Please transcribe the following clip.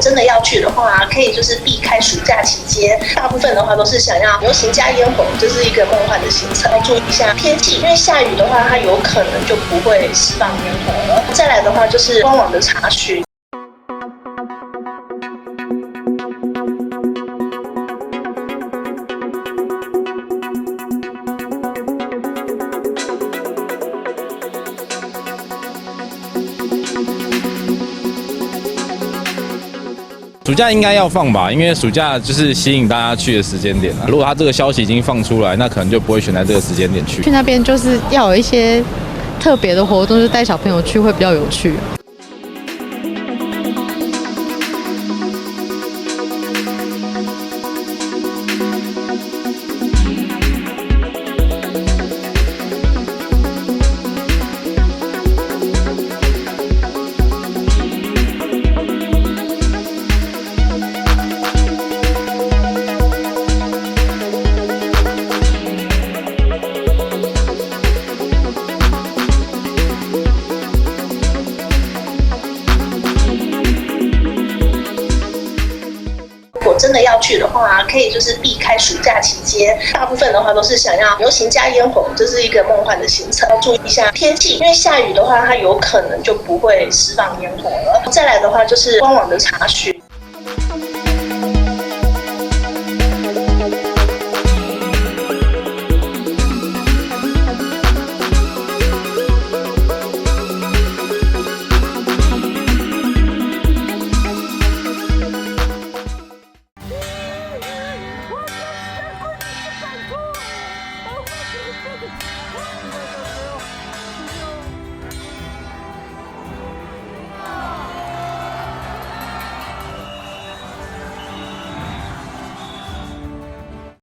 真的要去的话，可以就是避开暑假期间，大部分的话都是想要游行加烟火，这是一个梦幻的行程。要注意一下天气，因为下雨的话，它有可能就不会释放烟火了。再来的话就是官网的查询。暑假应该要放吧，因为暑假就是吸引大家去的时间点啊。如果他这个消息已经放出来，那可能就不会选在这个时间点去。去那边就是要有一些特别的活动，就是带小朋友去会比较有趣。如果真的要去的话，可以就是避开暑假期间，大部分的话都是想要游行加烟火，这是一个梦幻的行程。要注意一下天气，因为下雨的话，它有可能就不会释放烟火了。再来的话就是官网的查询。